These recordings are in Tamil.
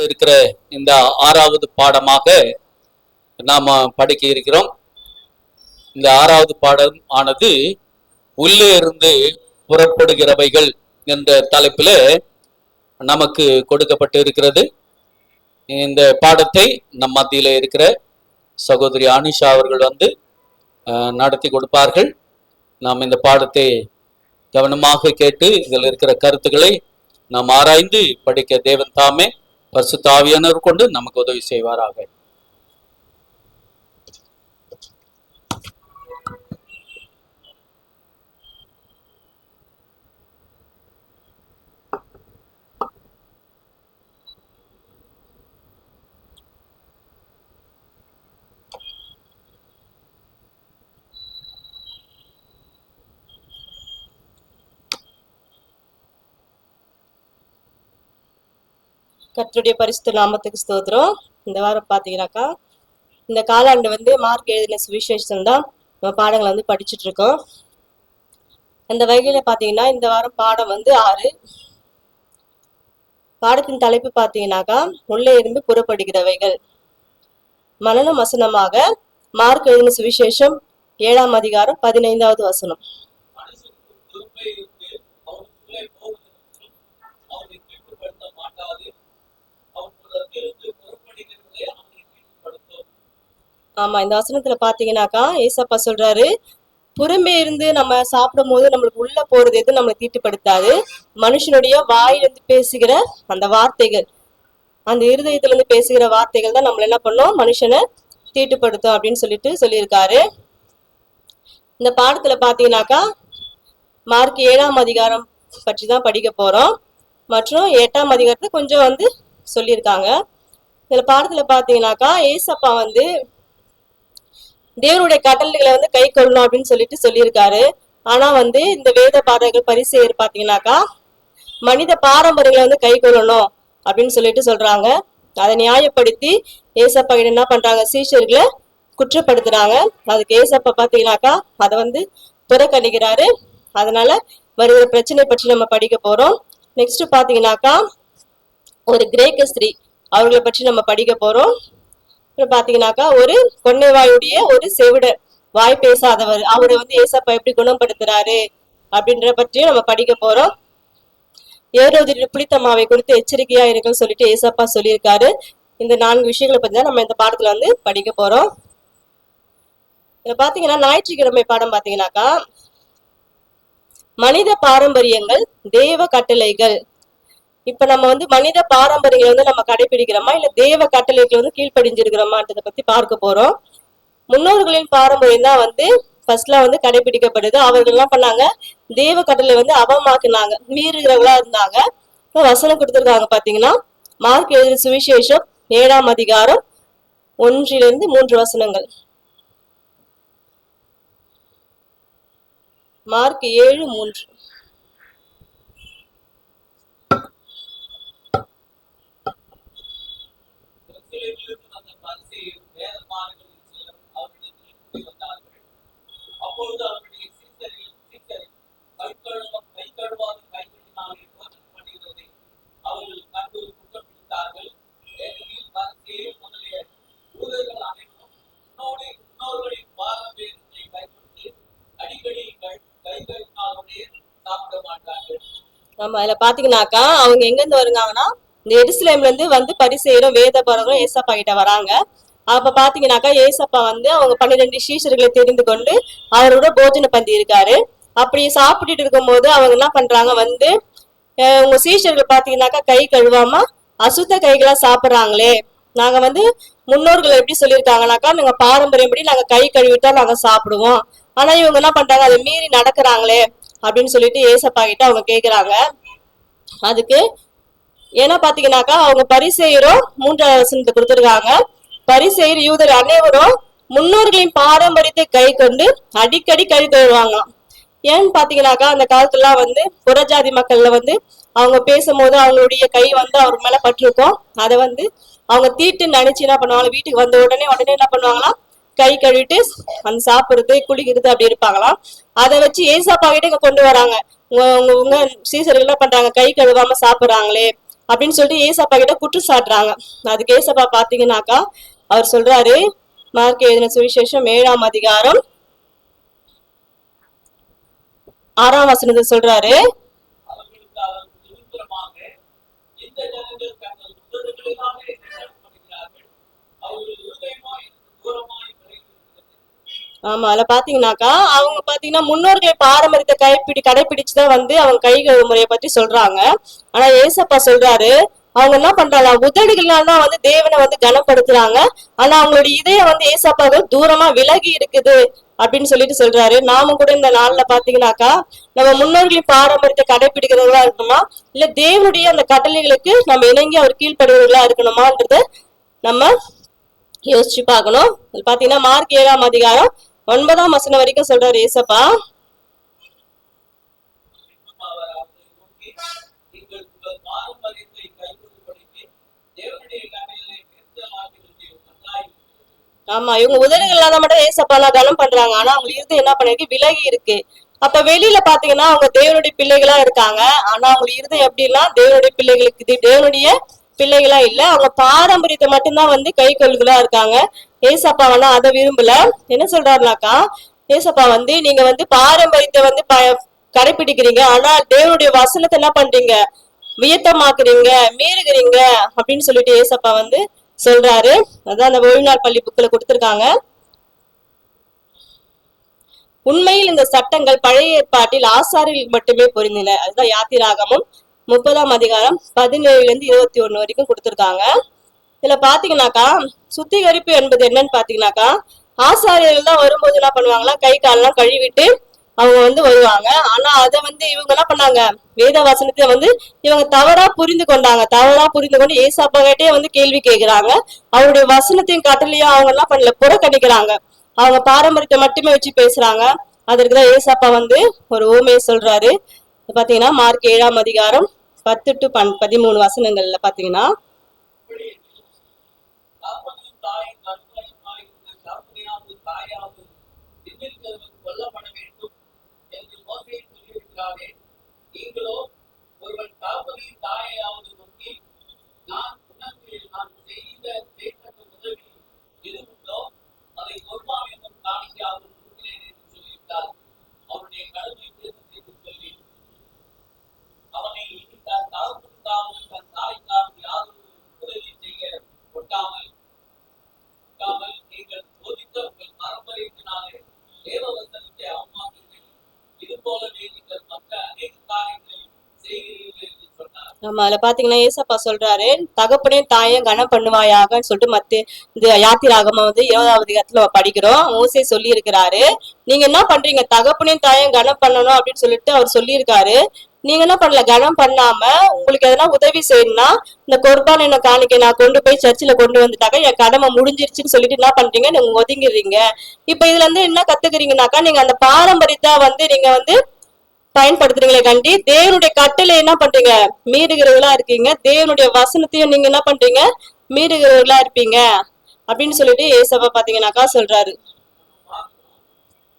கொடுக்கப்பட்டு இருக்கிற இந்த 6வது பாடமாக நாம படிக்க இருக்கிறோம். இந்த 6வது பாடம் ஆனது உள்ளே இருந்து புறப்படுகிறவைகள் என்ற தலைப்பில் நமக்கு கொடுக்கப்பட்டு இருக்கிறது. இந்த பாடத்தை நம் மத்தியில இருக்கிற சகோதரி அனிஷா அவர்கள் நடத்தி கொடுப்பார்கள். நாம் இந்த பாடத்தை கவனமாக கேட்டு இதில் இருக்கிற கருத்துக்களை நாம் ஆராய்ந்து படிக்க தேவன் தாமே பரிசுத்த ஆவியானவர் கொண்டு நமக்கு உதவி செய்வாராக. கர்த்தருடைய பரிசுத்த நாமத்துக்கு ஸ்தோத்திரம். இந்த வாரம் பார்த்தீங்கன்னாக்கா இந்த காலாண்டு மார்க் எழுதின சுவிசேஷம் தான் நம்ம பாடங்களை படிச்சுட்டு இருக்கோம். அந்த வகையில பார்த்தீங்கன்னா இந்த வாரம் பாடம் 6. பாடத்தின் தலைப்பு பார்த்தீங்கன்னாக்கா உள்ளே இருந்து புறப்படுகிறவைகள். மனனம் வசனமாக மார்க் எழுதின சுவிசேஷம் 7ஆம் அதிகாரம் 15வது வசனம். ஆமா, இந்த வசனத்துல பாத்தீங்கன்னாக்கா ஏசப்பா சொல்றாரு, புறமே இருந்து நம்ம சாப்பிடும் போது நம்மளுக்கு உள்ள போறது எதுவும் நம்மளை தீட்டுப்படுத்தாது. மனுஷனுடைய வாயிலிருந்து பேசுகிற அந்த வார்த்தைகள், அந்த இருதயத்துல இருந்து பேசுகிற வார்த்தைகள் தான் நம்மள என்ன பண்ணோம், மனுஷனை தீட்டுப்படுத்தும் அப்படின்னு சொல்லியிருக்காரு. இந்த பாடத்துல பாத்தீங்கன்னாக்கா மார்க் 7ஆம் அதிகாரம் பற்றி தான் படிக்க போறோம். மற்றும் 8ஆம் அதிகாரத்தை கொஞ்சம் சொல்லியிருக்காங்க. இந்த பாடத்துல பாத்தீங்கன்னாக்கா ஏசப்பா தேவனுடைய கட்டளைகளை கை கொள்ளணும் அப்படின்னு சொல்லியிருக்காரு. ஆனா இந்த வேத பாரகர்கள் பரிசேயர் பாத்தீங்கன்னாக்கா மனித பாரம்பரியங்களை கை கொள்ளணும் அப்படின்னு சொல்றாங்க. அதை நியாயப்படுத்தி ஏசப்பா கிட்ட என்ன பண்றாங்க, சீஷர்களை குற்றப்படுத்துறாங்க. அதுக்கு ஏசப்பா பாத்தீங்கன்னாக்கா அதை புறக்கணிக்கிறாரு. அதனால வருகிற பிரச்சனை பற்றி நம்ம படிக்க போறோம். நெக்ஸ்ட் பாத்தீங்கன்னாக்கா ஒரு கிரேக்க ஸ்திரீ அவர்களை பற்றி நம்ம படிக்க போறோம். பாத்தீங்கன்னாக்கா ஒரு கொன்னைவாயுடைய ஒரு செவிடர், வாய் பேசாதவர், அவரை ஏசப்பா எப்படி குணப்படுத்துறாரு அப்படின்ற பற்றியும் நம்ம படிக்க போறோம். ஏரோதிற்கு பிடித்த மாவை கொடுத்து எச்சரிக்கையா இருக்குன்னு சொல்லிட்டு ஏசப்பா சொல்லியிருக்காரு. இந்த 4 விஷயங்களை பத்தி தான் நம்ம இந்த பாடத்துல படிக்க போறோம். இத பாத்தீங்கன்னா ஞாயிற்றுக்கிழமை பாடம் பாத்தீங்கன்னாக்கா மனித பாரம்பரியங்கள் தேவ கட்டளைகள். இப்ப நம்ம மனித பாரம்பரியங்களை நம்ம கடைபிடிக்கிறோமா இல்ல தேவ கட்டளைகள் கீழ்ப்படிஞ்சிருக்கிறோமான்றதை பத்தி பார்க்க போறோம். முன்னோர்களின் பாரம்பரியம் தான் ஃபர்ஸ்ட்ல கடைபிடிக்கப்படுது. அவர்கள் என்ன பண்ணாங்க, தேவ கட்டளை அவமாக்குனாங்க, மீறுகிறவங்களா இருந்தாங்க. இப்ப வசனம் கொடுத்திருக்காங்க பாத்தீங்கன்னா மார்க் எழுதின சுவிசேஷம் 7ஆம் அதிகாரம் 1 to 3 வசனங்கள். மார்க் 7:3. ஆமா, இதுல பாத்தீங்கன்னாக்கா அவங்க எங்க இருந்து வருவாங்கன்னா இந்த எருசலேம்ல இருந்து பரிசேயரும் வேத பாரகரும் ஏசப்பா கிட்ட வராங்க. அப்ப பாத்தீங்கன்னாக்கா ஏசப்பா அவங்க 12 சீஷர்களை தெரிந்து கொண்டு அவரோட போஜன பந்தி இருக்காரு. அப்படி சாப்பிட்டுட்டு இருக்கும் போது அவங்க என்ன பண்றாங்க, உங்க சீஷர்கள் பாத்தீங்கன்னாக்கா கை கழுவாம அசுத்த கைகளா சாப்பிடுறாங்களே, நாங்க முன்னோர்கள் எப்படி சொல்லியிருக்காங்கனாக்கா நாங்க பாரம்பரியப்படி நாங்க கை கழுவிட்டா நாங்க சாப்பிடுவோம், ஆனா இவங்க என்ன பண்றாங்க அதை மீறி நடக்கிறாங்களே அப்படின்னு சொல்லிட்டு ஏசப்பா கிட்ட அவங்க கேக்குறாங்க. அதுக்கு ஏன்னா பாத்தீங்கன்னாக்கா அவங்க பரிசேயரும் 3ஆம் வசனத்தை கொடுத்திருக்காங்க. பரிசேயர் யூதர் அனைவரும் முன்னோர்களின் பாரம்பரியத்தை கை கொண்டு அடிக்கடி கை கழுவாங்களாம். ஏன்னு பாத்தீங்கன்னாக்கா அந்த காலத்துலாம் புறஜாதி மக்கள்ல அவங்க பேசும்போது அவங்களுடைய கை அவர் மேல பட்டிருக்கும். அதை அவங்க தீட்டு நினைச்சு என்ன பண்ணுவாங்க, வீட்டுக்கு வந்த உடனே என்ன பண்ணுவாங்களா, கை கழுவிட்டு அந்த சாப்பிடுறது குளிக்கிறது அப்படி இருப்பாங்களாம். அதை வச்சு ஏசப்பா கிட்ட இங்க கொண்டு வராங்க. உங்க சீசர்கள் என்ன பண்றாங்க, கை கழுவாம சாப்பிடுறாங்களே அப்படின்னு சொல்லிட்டு ஏசப்பா கிட்ட குற்றம் சாட்டுறாங்க. அதுக்கு ஏசப்பா பாத்தீங்கன்னாக்கா அவர் சொல்றாரு, மார்க் எழுதின சுவிசேஷம் 7ஆம் அதிகாரம் 6ஆம் வசனத்தை சொல்றாரு, அவர்களுக்கு அவர் விருப்பமாக இந்த ஜனங்கள் தங்கள் உதடுகளினாலே என்னை கனப்படுகிறார்கள், அவர்கள் இருதயமோ எனக்கு தூரமாய் விலகியிருக்கிறது. ஆமா அதுல பாத்தீங்கன்னாக்கா அவங்க பாத்தீங்கன்னா முன்னோர்கள் பாரம்பரியத்தை கடைபிடிச்சுதான் வந்து அவங்க கை கழுவு முறையை பத்தி சொல்றாங்க. ஆனா ஏசப்பா சொல்றாரு, அவங்க என்ன பண்றாங்க, உதடுகளால தான் வந்து தேவனை வந்து கனப்படுத்துறாங்க. ஆனா அவங்களுடைய இதயம் வந்து ஏசப்பாவுக்கு தூரமா விலகி இருக்குது அப்படின்னு சொல்லிட்டு சொல்றாரு. நாம கூட இந்த நாள்ல பாத்தீங்கன்னாக்கா நம்ம முன்னோர்களின் பாரம்பரியத்தை கடைபிடிக்கிறவர்களா இருக்கணுமா, இல்ல தேவனுடைய அந்த கட்டளைகளுக்கு நம்ம இணங்கி அவர் கீழ்ப்படுகிறவர்களா இருக்கணுமான்றத நம்ம யோசிச்சு பார்க்கணும். பாத்தீங்கன்னா மார்க் 7ஆம் அதிகாரம் 9ஆம் வசனம் வரைக்கும் சொல்றாரு ஏசப்பா. அவர் அவர்களை நோக்கி, நீங்கள் உங்கள் பாரம்பரியத்தை கைவிடும்படிக்கு தேவனுடைய கட்டளைகளை நிறுத்தலாகிறது நன்றாயிருக்கிறது. ஆமா இவங்க உதடுகள்லாம் தான் மட்டும் ஏசப்பாலாம் கனம் பண்றாங்க. ஆனா அவங்க இருந்து என்ன பண்ணிருக்கு, விலகி இருக்கு. அப்ப வெளியில பாத்தீங்கன்னா அவங்க தேவனுடைய பிள்ளைகளா இருக்காங்க. ஆனா அவங்க இருதயம் எப்படின்னா தேவனுடைய பிள்ளைகளா இல்ல, அவங்க பாரம்பரியத்தை மட்டும்தான் வந்து கை கொள்களா இருக்காங்க. ஏசப்பா வந்து அதை விரும்பல. என்ன சொல்றாருனாக்கா, ஏசப்பா வந்து நீங்க வந்து பாரம்பரியத்தை வந்து கடைபிடிக்கிறீங்க, ஆனா தேவனுடைய வசனத்தை என்ன பண்றீங்க, வியத்தமாக்குறீங்க, மீறுகிறீங்க அப்படின்னு சொல்லிட்டு ஏசப்பா வந்து சொல்றாரு. அதான் அந்த ஓய்வுநாள் பள்ளி புக்ல கொடுத்திருக்காங்க. உண்மையில் இந்த சட்டங்கள் பழைய ஏற்பாட்டில் ஆசாரியர்களுக்கு மட்டுமே பொருந்தின. அதுதான் யாத்திராகமும் 30ஆம் அதிகாரம் 17 21 வரைக்கும் கொடுத்திருக்காங்க. இதுல பாத்தீங்கன்னாக்கா சுத்திகரிப்பு என்பது என்னன்னு பாத்தீங்கன்னாக்கா, ஆசாரியர்கள் தான் வரும்போது என்ன பண்ணுவாங்களா, கை காலெல்லாம் கழுவிட்டு அவங்க வந்து வருவாங்க. ஆனா அதை வந்து இவங்க என்ன பண்ணாங்க, வேத வசனத்தை வந்து இவங்க தவறா புரிந்து கொண்டு ஏசப்பா கிட்டே வந்து கேள்வி கேட்கிறாங்க. அவருடைய வசனத்தையும் கட்டளையும் அவங்க என்ன பண்ணல, புறக்கணிக்கிறாங்க. அவங்க பாரம்பரியத்தை மட்டுமே வச்சு பேசுறாங்க. அதற்குதான் ஏசப்பா வந்து ஒரு ஊமையை சொல்றாரு. பாத்தீங்கன்னா மார்க் 7ஆம் அதிகாரம் 10 to 13 வசனங்கள்ல பாத்தீங்கன்னா, தாப்பனையும் தாயின் கருவறையுமாயிருந்த தாப்பனையாவது தாயாவது திமிர்கிறவன் கொல்லப்பட வேண்டும் என்று மோசே சொல்லியிருக்கிறாரே, நீங்களோ ஒருவன் தாப்பனையும் தாயையாவது நோக்கி, நான் செய்த தேசத்து உதவி எது உண்டோ அதை கொர்பான் என்னும் காணிக்கையாவது கொடுக்கிறேன் என்று சொல்லிவிட்டார். அவனுடைய கடமை தேசத்தை சொல்லி அவனை தன் தாவுக்காமல் தன் தாய்க்காமல் யாரும் உதவி செய்ய கொட்டாமல் நீங்கள் போதித்த உங்கள் பாரம்பரியத்தினாலே தேவவசனத்தை அவமாக்குங்கள். இது போலவே நீங்கள் மற்ற அநேக காரியங்களை செய்கிறீர்கள் என்று சொன்னார். நம்ம அதுல பாத்தீங்கன்னா ஏசப்பா சொல்றாரு, தகப்பனையும் தாயும் கனம் பண்ணுவாயாகன்னு சொல்லிட்டு இந்த யாத்திராகமம் வந்து 20ஆவது அதிகாரத்துல படிக்கிறோம். மோசே சொல்லி இருக்கிறாரு, நீங்க என்ன பண்றீங்க, தகப்பனையும் தாயும் கனம் பண்ணணும் அப்படின்னு சொல்லிட்டு அவர் சொல்லியிருக்காரு. நீங்க என்ன பண்ணல, கனம் பண்ணாம உங்களுக்கு எதனா உதவி செய்யணும்னா இந்த கொர்பான் என்ன காணிக்கை நான் கொண்டு போய் சர்ச்சில் கொண்டு வந்துட்டாக்க என் கடமை முடிஞ்சிருச்சுன்னு சொல்லிட்டு என்ன பண்றீங்க, நீங்க ஒதுங்கிடுறீங்க. இப்ப இதுல இருந்து என்ன கத்துக்கிறீங்கனாக்கா, நீங்க அந்த பாரம்பரியத்தை வந்து நீங்க வந்து பயன்படுத்துறீங்களே கண்டி தேவனுடைய கட்டளை என்ன பண்றீங்க, மீறுகிறவர்களா இருக்கீங்க. தேவனுடைய வசனத்தையும் நீங்க என்ன பண்றீங்க, மீறுகிறவர்களா இருப்பீங்க அப்படின்னு சொல்லிட்டு ஏசப்பா பாத்தீங்கன்னாக்கா சொல்றாரு.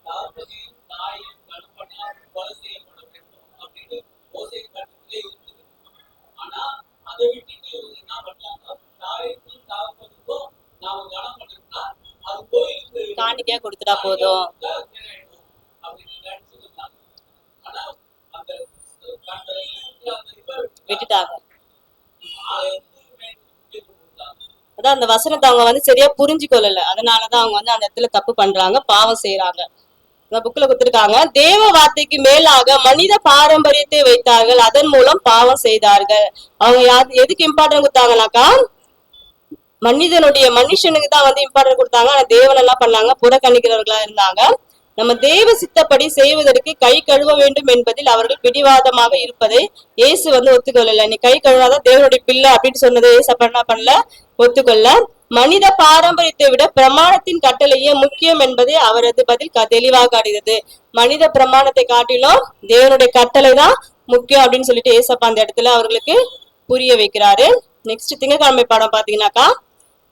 தாப்பனையும் தாயும் கணப்பனாலும் கொலை செய்யப்பட வேண்டும் அப்படின்னு மோசே கட்டத்திலே இருக்குது. ஆனா அதை விட்டுட்டு என்ன பண்ணாங்க, தாய்க்கும் தாப்பனுக்கும் நாம கணம் பண்ணோம்னா அது கோயிலுக்கு காணிக்கையா கொடுத்துட்டா போதும் அப்படின்னு நினைச்சிருந்தாங்க. ஆனா அந்த விட்டுட்டாங்க. அதான் அந்த வசனத்தை அவங்க வந்து சரியா புரிஞ்சுக்கொள்ளல. அதனாலதான் அவங்க வந்து அந்த இடத்துல தப்பு பண்றாங்க, பாவம் செய்யறாங்க. புக்ல கொடுத்திருக்காங்க, தேவ வார்த்தைக்கு மேலாக மனித பாரம்பரியத்தை வைத்தார்கள், அதன் மூலம் பாவம் செய்தார்கள். அவங்க எதுக்கு இம்பார்ட்டன்ட் கொடுத்தாங்கனாக்கா, மனுஷனுக்கு தான் வந்து இம்பார்ட்டன்ட் கொடுத்தாங்க. ஆனா தேவன் எல்லாம் பண்ணாங்க, புறக்கணிக்கிறவர்களா இருந்தாங்க. நம்ம தேவ சித்தப்படி செய்வதற்கு கை கழுவ வேண்டும் என்பதில் அவர்கள் பிடிவாதமாக இருப்பதை இயேசு வந்து ஒத்துக்கொள்ளல. நீ கை கழுவாதான் தேவனுடைய பிள்ளை அப்படின்னு சொன்னதை இயேசு என்ன பண்ணல, ஒத்துக்கொள்ள. மனித பாரம்பரியத்தை விட பிரமாணத்தின் கட்டளையே முக்கியம் என்பதை அவரது பதில் தெளிவாக காட்டுகிறது. மனித பிரமாணத்தை காட்டிலும் தேவனுடைய கட்டளை தான் முக்கியம் அப்படின்னு சொல்லிட்டு ஏசப்பா அந்த இடத்துல அவர்களுக்கு புரிய வைக்கிறாரு. நெக்ஸ்ட் திங்கட்கிழமை பாடம் பாத்தீங்கன்னாக்கா,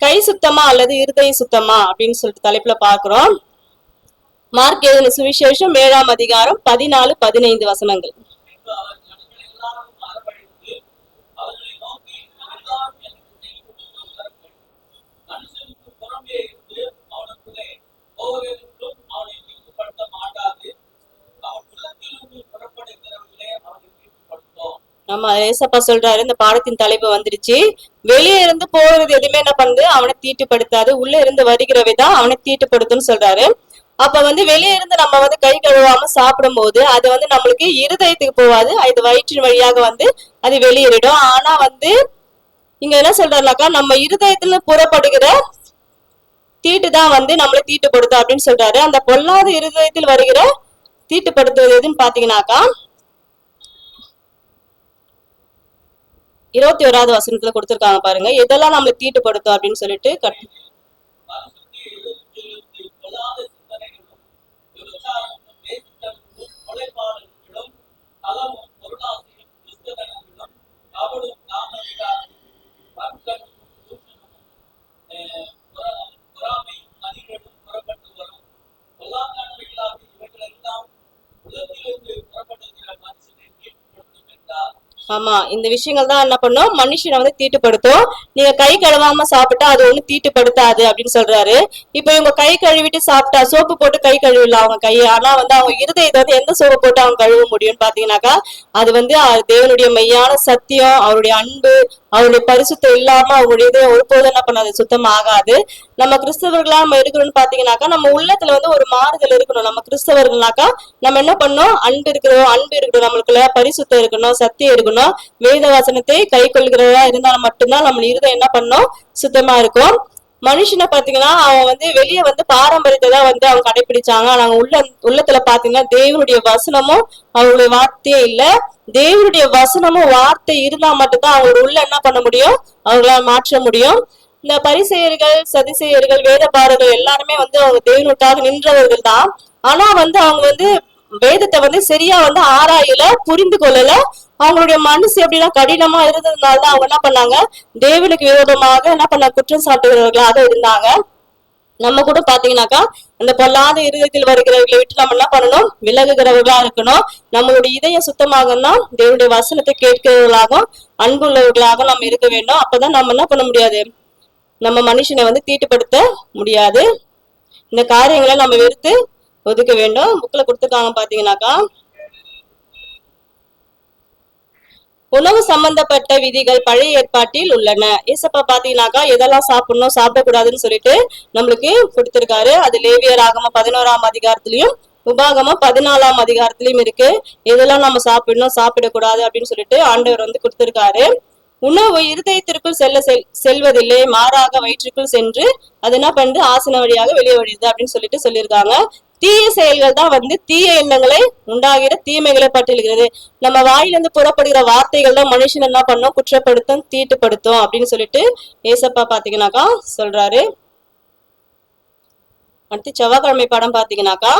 கை சுத்தமா அல்லது இருதய சுத்தமா அப்படின்னு சொல்லிட்டு தலைப்புல பாக்குறோம். மார்க் எழுதின சுவிசேஷம் 7ஆம் அதிகாரம் 14-15 வசனங்கள். அவர் ஜனங்கள் எல்லாரும் மரபழித்து அவர்களை நோக்கி, ஆமா, ஏசப்பா சொல்றாரு, இந்த பாடத்தின் தலைப்பு வந்துருச்சு. வெளியே இருந்து போறது எதுவுமே என்ன பண்ணுது, அவனை தீட்டுப்படுத்தாது. உள்ள இருந்து வருகிறவைதான் அவனை தீட்டுப்படுத்தும்னு சொல்றாரு. அப்ப வந்து வெளியே இருந்து நம்ம வந்து கை கழுவாம சாப்பிடும் போது அது வந்து நம்மளுக்கு இருதயத்துக்கு போகாது, அது வயிற்றின் வழியாக வந்து அது வெளியேறிடும். ஆனா வந்து இங்க என்ன சொல்றாருனாக்கா, நம்ம இருதயத்துல புறப்படுகிற தீட்டு தான் வந்து நம்மளை தீட்டுப்படுத்தும் அப்படின்னு சொல்றாரு. அந்த பொல்லாத இருதயத்தில் வருகிற தீட்டுப்படுத்துவது எதுன்னு பாத்தீங்கன்னாக்கா 21வது வசனத்துல கொடுத்திருக்காங்க பாருங்க, எதெல்லாம் நம்மளை தீட்டுப்படுத்தும் அப்படின்னு சொல்லிட்டு ஆமா, இந்த விஷயங்கள் தான் என்ன பண்ணும், மனுஷனை வந்து தீட்டுப்படுத்தும். நீங்க கை கழுவாம சாப்பிட்டா அது ஒண்ணு தீட்டுப்படுத்தாது அப்படின்னு சொல்றாரு. இப்ப இவங்க கை கழுவிட்டு சாப்பிட்டா சோப்பு போட்டு கை கழுவிடலாம் அவங்க கையை, ஆனா வந்து அவங்க இருதயத்தை வந்து எந்த சோப்பு போட்டு அவங்க கழுவ முடியும்னு பாத்தீங்கன்னாக்கா, அது வந்து தேவனுடைய மெய்யான சத்தியம், அவருடைய அன்பு, அவருடைய பரிசுத்தம் இல்லாம அவங்களுடைய இதயம் ஒருபோதும் என்ன பண்ணாது, சுத்தம் ஆகாது. நம்ம கிறிஸ்தவர்களா நம்ம இருக்கிறோம்னு பாத்தீங்கன்னாக்கா, நம்ம உள்ளத்துல வந்து ஒரு மாறுதல் இருக்கணும். நம்ம கிறிஸ்தவர்கள்னாக்கா நம்ம என்ன பண்ணோம், அன்பு இருக்கணும், நம்மளுக்குள்ள பரிசுத்தம் இருக்கணும், சத்தியம் இருக்கணும், வேத வசனத்தை கை கொள்கிறவரா இருந்தாலும் மட்டும்தான் நம்ம இருதயம் என்ன பண்ணோம், சுத்தமா இருக்கும். மனுஷனை பாத்தீங்கன்னா அவன் வந்து வெளியே வந்து பாரம்பரியத்தை தான் வந்து அவங்க கடைபிடிச்சாங்க. ஆனா உள்ளத்துல பாத்தீங்கன்னா தேவனுடைய வசனமும் அவங்களுடைய வார்த்தையே இல்ல. தேவனுடைய வசனமும் வார்த்தை இருந்தா மட்டும்தான் அவங்களோட உள்ள என்ன பண்ண முடியும், அவங்களால மாற்ற முடியும். இந்த பரிசேயர்கள், சதிசேயர்கள், வேதபாரர்கள் எல்லாருமே வந்து அவங்க தேவனுக்காக நின்றவர்கள் தான். ஆனா வந்து அவங்க வந்து வேதத்தை வந்து சரியா வந்து ஆராயல, புரிந்து கொள்ளல. அவங்களுடைய மனசு எப்படின்னா கடினமா இருந்ததுனாலதான் அவங்க என்ன பண்ணாங்க, தேவனுக்கு விரோதமாக என்ன பண்ண குற்றம் சாட்டுகிறவர்களாக இருந்தாங்க. நம்ம கூட பாத்தீங்கன்னாக்கா அந்த பொல்லாத இருதயத்தில் வருகிறவர்களை விட்டு நம்ம என்ன பண்ணணும், விலகுகிறவர்களா இருக்கணும். நம்மளுடைய இதயம் சுத்தமாகனா தேவனுடைய வசனத்தை கேட்கிறவர்களாகவும் அன்புள்ளவர்களாக நம்ம இருக்க வேண்டும். அப்பதான் நம்ம என்ன பண்ண முடியாது, நம்ம மனுஷனை வந்து தீட்டுப்படுத்த முடியாது. இந்த காரியங்களை நம்ம வெறுத்து ஒதுக்க வேண்டும். புக்ல கொடுத்துருக்காங்க பாத்தீங்கன்னாக்கா, உணவு சம்பந்தப்பட்ட விதிகள் பழைய ஏற்பாட்டில் உள்ளன. ஏசப்பா பாத்தீங்கன்னாக்கா எதெல்லாம் சாப்பிடணும் சாப்பிடக்கூடாதுன்னு சொல்லிட்டு நம்மளுக்கு கொடுத்திருக்காரு. அது லேவியர் ஆகம 11ஆம் அதிகாரத்திலையும் உபாகமம் 14ஆம் அதிகாரத்திலயும் இருக்கு. எதெல்லாம் நம்ம சாப்பிடணும் சாப்பிடக்கூடாது அப்படின்னு சொல்லிட்டு ஆண்டவர் வந்து கொடுத்திருக்காரு. உணவு இருதயத்திற்குள் செல்வதில்லை, மாறாக வயிற்றுக்குள் சென்று அது என்ன பண்ணுது, ஆசன வழியாக வெளியே வழியுது அப்படின்னு சொல்லிட்டு சொல்லியிருக்காங்க. தீய செயல்கள் தான் வந்து தீய எண்ணங்களை உண்டாகிற தீமைகளை பட்டியல்கிறது. நம்ம வாயிலிருந்து புறப்படுகிற வார்த்தைகள் தான் மனுஷன் என்ன பண்ணும், குற்றப்படுத்தும், தீட்டுப்படுத்தும் அப்படின்னு சொல்லிட்டு ஏசப்பா பாத்தீங்கன்னாக்கா சொல்றாரு. அடுத்து செவ்வாய்க்கிழமை படம் பாத்தீங்கன்னாக்கா,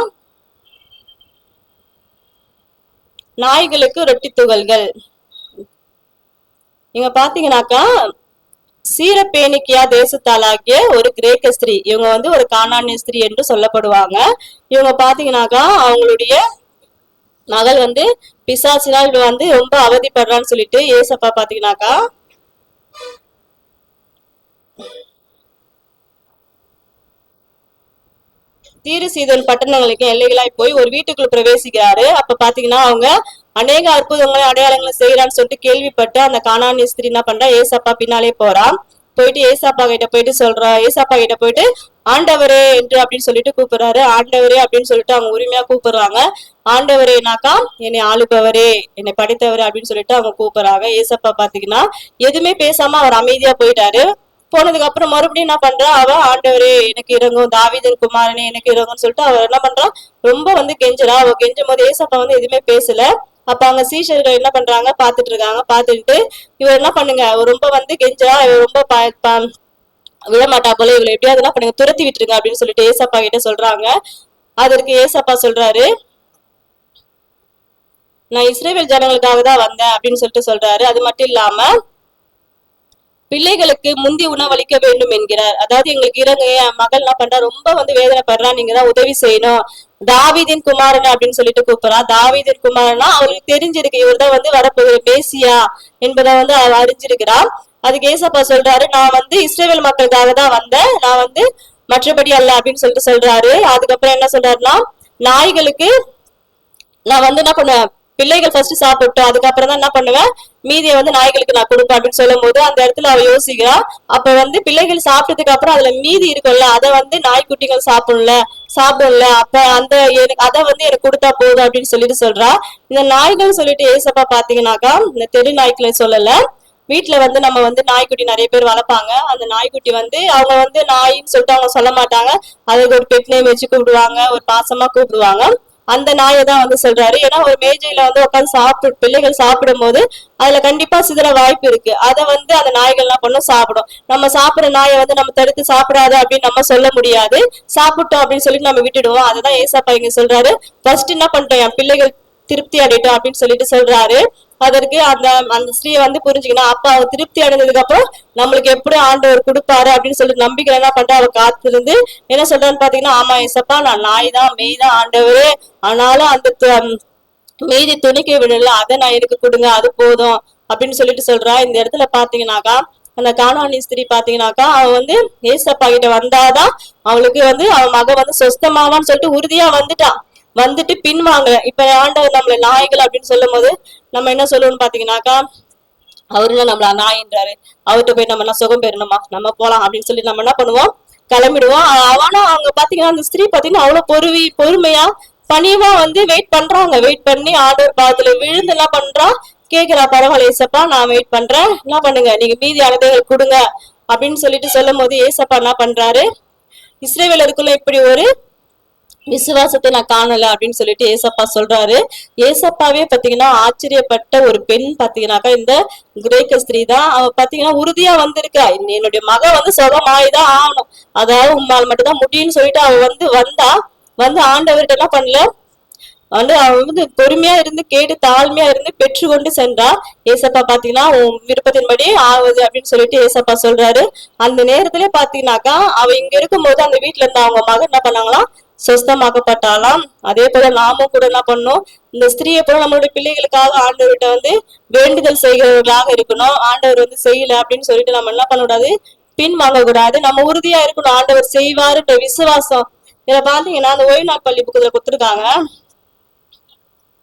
நாய்களுக்கு ரொட்டி துகள்கள். இங்க பாத்தீங்கன்னாக்கா சீரப்பேனிக்கியா தேசத்தாளாகிய ஒரு கிரேக்க ஸ்திரீ, இவங்க வந்து ஒரு கானானிய ஸ்திரீ என்று சொல்லப்படுவாங்க. இவங்க பாத்தீங்கன்னாக்கா அவங்களுடைய மகள் வந்து பிசாசினால் வந்து ரொம்ப அவதிப்படுறான்னு சொல்லிட்டு ஏசப்பா பாத்தீங்கன்னாக்கா தீரு சீதோன் பட்டணங்களுக்கு எல்லைகளாய் போய் ஒரு வீட்டுக்குள்ள பிரவேசிக்கிறாரு. அப்ப பாத்தீங்கன்னா அவங்க அநேக அற்புதங்களை அடையாளங்களை செய்யறான்னு சொல்லிட்டு கேள்விப்பட்டு அந்த கானானிய ஸ்திரீ என்ன பண்றா, ஏசப்பா பின்னாலே போறான். போயிட்டு ஏசப்பா கிட்ட போயிட்டு சொல்றா, ஏசப்பா கிட்ட போயிட்டு ஆண்டவரே என்று அப்படின்னு சொல்லிட்டு கூப்பிடுறாரு. ஆண்டவரே அப்படின்னு சொல்லிட்டு அவங்க உரிமையா கூப்பிடுறாங்க. ஆண்டவரேனாக்கா என்னை ஆளுபவரே, என்னை படைத்தவரே அப்படின்னு சொல்லிட்டு அவங்க கூப்பிடுறாங்க. ஏசப்பா பாத்தீங்கன்னா எதுவுமே பேசாம அவர் அமைதியா போயிட்டாரு. போனதுக்கு அப்புறம் மறுபடியும் என்ன பண்றா, அவ ஆண்டவரே எனக்கு இறங்கும், தாவீதின் குமாரனே எனக்கு இறங்கும்னு சொல்லிட்டு அவர் என்ன பண்றா, ரொம்ப வந்து கெஞ்சுறா. அவ கெஞ்சும் போது ஏசப்பா வந்து எதுவுமே பேசல. அப்ப அங்க சீஷர்கள் என்ன பண்றாங்க, பாத்துட்டு இருக்காங்க. பாத்துட்டு இவர் என்ன பண்ணுங்க, ரொம்ப வந்து கெஞ்சா, இவர் ரொம்ப விழமாட்டா போல, இவளை எப்படியாவது என்ன பண்ணுங்க துரத்தி விட்டுருங்க அப்படின்னு சொல்லிட்டு ஏசப்பா கிட்ட சொல்றாங்க. அதற்கு ஏசப்பா சொல்றாரு, நான் இஸ்ரேல் ஜனங்களுக்காக தான் வந்தேன் அப்படின்னு சொல்லிட்டு சொல்றாரு. அது மட்டும் இல்லாம பிள்ளைகளுக்கு முந்தி உணவளிக்க வேண்டும் என்கிறார். அதாவது எங்களுக்கு இறங்க, என் மகள் என்ன பண்றா, ரொம்ப வந்து வேதனைப்படுறா, நீங்க தான் உதவி செய்யணும். தாவீதின் குமாரன் அப்படின்னு சொல்லிட்டு கூப்பிடுறா. தாவீதின் குமாரனா அவருக்கு தெரிஞ்சிருக்கு, இவர் தான் வந்து வரப்போகிற மேசியா என்பதை வந்து அறிஞ்சிருக்கிறார். அதுக்கு ஏசப்பா சொல்றாரு, நான் வந்து இஸ்ரேல் மக்களுக்காக தான் வந்தேன், நான் வந்து மற்றபடி அல்ல அப்படின்னு சொல்லிட்டு சொல்றாரு. அதுக்கப்புறம் என்ன சொல்றாருன்னா, நாய்களுக்கு நான் வந்து என்ன பண்ணுவேன், பிள்ளைகள் ஃபர்ஸ்ட் சாப்பிட்டோம், அதுக்கப்புறம் தான் என்ன பண்ணுவேன், மீதியை வந்து நாய்களுக்கு நான் கொடுப்பேன் அப்படின்னு சொல்லும் போது அந்த இடத்துல அவ யோசிக்கிறா. அப்ப வந்து பிள்ளைகள் சாப்பிட்டதுக்கு அப்புறம் அதுல மீதி இருக்கும்ல, அதை வந்து நாய்க்குட்டிகள் சாப்பிடும்ல, அப்ப அந்த எனக்கு அதை வந்து எனக்கு கொடுத்தா போதும் அப்படின்னு சொல்லிட்டு சொல்றா. இந்த நாய்கள் சொல்லிட்டு ஏசப்பா பாத்தீங்கன்னாக்கா இந்த தெரு நாய்க்களை சொல்லல, வீட்டுல வந்து நம்ம வந்து நாய்க்குட்டி நிறைய பேர் வளர்ப்பாங்க. அந்த நாய்க்குட்டி வந்து அவங்க வந்து நாயின்னு சொல்லிட்டு அவங்க சொல்ல மாட்டாங்க, அதுக்கு ஒரு பெட் நேம் வச்சு கூப்பிடுவாங்க, ஒரு பாசமா கூப்பிடுவாங்க. அந்த நாயை தான் வந்து சொல்றாரு. ஏன்னா ஒரு மேஜையில வந்து உட்காந்து பிள்ளைகள் சாப்பிடும் போது அதுல கண்டிப்பா சிதற வாய்ப்பு இருக்கு. அதை வந்து அந்த நாய்கள் எல்லாம் பண்ணும் சாப்பிடும். நம்ம சாப்பிடுற நாயை வந்து நம்ம தடுத்து சாப்பிடாது அப்படின்னு நம்ம சொல்ல முடியாது. சாப்பிட்டோம் அப்படின்னு சொல்லிட்டு நம்ம விட்டுடுவோம். அதுதான் ஏசப்பா இங்க சொல்றாரு. ஃபர்ஸ்ட் என்ன பண்ணிட்டோம், என் பிள்ளைகள் திருப்தி அடையட்டும் அப்படின்னு சொல்லிட்டு சொல்றாரு. அதற்கு அந்த அந்த ஸ்திரீயை வந்து புரிஞ்சுக்கணும். அப்ப அவ திருப்தி அடைந்ததுக்கு அப்புறம் நம்மளுக்கு எப்படி ஆண்டவர் கொடுப்பாரு அப்படின்னு சொல்லிட்டு நம்பிக்கை என்ன பண்றா, அவ காத்திருந்து என்ன சொல்றான்னு பாத்தீங்கன்னா, ஆமா ஏசப்பா நான் நாய் தான் மெய்தான் ஆண்டவரே, ஆனாலும் அந்த மீதி துணிக்கை விடல, அதை நான் எனக்கு கொடுங்க, அது போதும் அப்படின்னு சொல்லிட்டு சொல்றா. இந்த இடத்துல பாத்தீங்கன்னாக்கா அந்த கானானி ஸ்திரீ பாத்தீங்கன்னாக்கா அவ வந்து ஏசப்பா கிட்ட வந்தாதான் அவளுக்கு வந்து அவ மக வந்து சொஸ்தமாவான்னு சொல்லிட்டு உறுதியா வந்துட்டு பின்வாங்க. இப்ப ஆண்டவர் நம்மள நாய்கள் அப்படின்னு சொல்லும் போது நம்ம என்ன சொல்லுவோம்னு பாத்தீங்கன்னாக்கா, அவருதான் நம்மள நாயின்றாரு, அவர்கிட்ட போய் நம்ம என்ன சுகம் பெறணுமா, நம்ம போலாம் அப்படின்னு சொல்லி நம்ம என்ன பண்ணுவோம், கிளம்பிடுவோம். அவனா அவங்க பாத்தீங்கன்னா அந்த ஸ்திரீ பாத்தீங்கன்னா அவ்வளவு பொறுமையா பணிவா வந்து வெயிட் பண்றாங்க. வெயிட் பண்ணி ஆண்டவர் பாதத்துல விழுந்து என்ன பண்றா, கேக்குறா, பரவாயில்ல ஏசப்பா நான் வெயிட் பண்றேன், என்ன பண்ணுங்க நீங்க மீதியானதை கொடுங்க அப்படின்னு சொல்லிட்டு சொல்லும் போது ஏசப்பா என்ன பண்றாரு, இஸ்ரவேலருக்குள்ள இப்படி ஒரு விசுவாசத்தை நான் காணல அப்படின்னு சொல்லிட்டு ஏசப்பா சொல்றாரு. ஏசப்பாவே பாத்தீங்கன்னா ஆச்சரியப்பட்ட ஒரு பெண் பாத்தீங்கன்னாக்கா இந்த கிரேக்க ஸ்திரீ தான். அவ பாத்தீங்கன்னா உறுதியா வந்திருக்கா, என்னுடைய மக வந்து சுகமாயிதான் ஆகணும், அதாவது உம்மால் மட்டும்தான் முடியும்னு சொல்லிட்டு அவ வந்து ஆண்டவர்கிட்ட என்ன பண்ணல, வந்து அவ வந்து பொறுமையா இருந்து கேட்டு தாழ்மையா இருந்து பெற்றுக்கொண்டு சென்றா. ஏசப்பா பாத்தீங்கன்னா உன் விருப்பத்தின்படி ஆகுது அப்படின்னு சொல்லிட்டு ஏசப்பா சொல்றாரு. அந்த நேரத்துல பாத்தீங்கன்னாக்கா அவ இங்க இருக்கும் போது அந்த வீட்டுல இருந்த அவங்க மகன் என்ன பண்ணாங்களாம், சொஸ்தமாக்கப்பட்டாலாம். அதே போல நாமும் கூட என்ன பண்ணணும், இந்த ஸ்திரீயை போல நம்மளுடைய பிள்ளைகளுக்காக ஆண்டவர்கிட்ட வந்து வேண்டுதல் செய்கிறவர்களாக இருக்கணும். ஆண்டவர் வந்து செய்யல அப்படின்னு சொல்லிட்டு நம்ம என்ன பண்ணக்கூடாது, பின் வாங்க கூடாது. நம்ம உறுதியா இருக்கணும், ஆண்டவர் செய்வாருன்ற விசுவாசம். இதை பாத்தீங்கன்னா அந்த ஓய்வு நாள் பள்ளி புக்குல கொடுத்துருக்காங்க.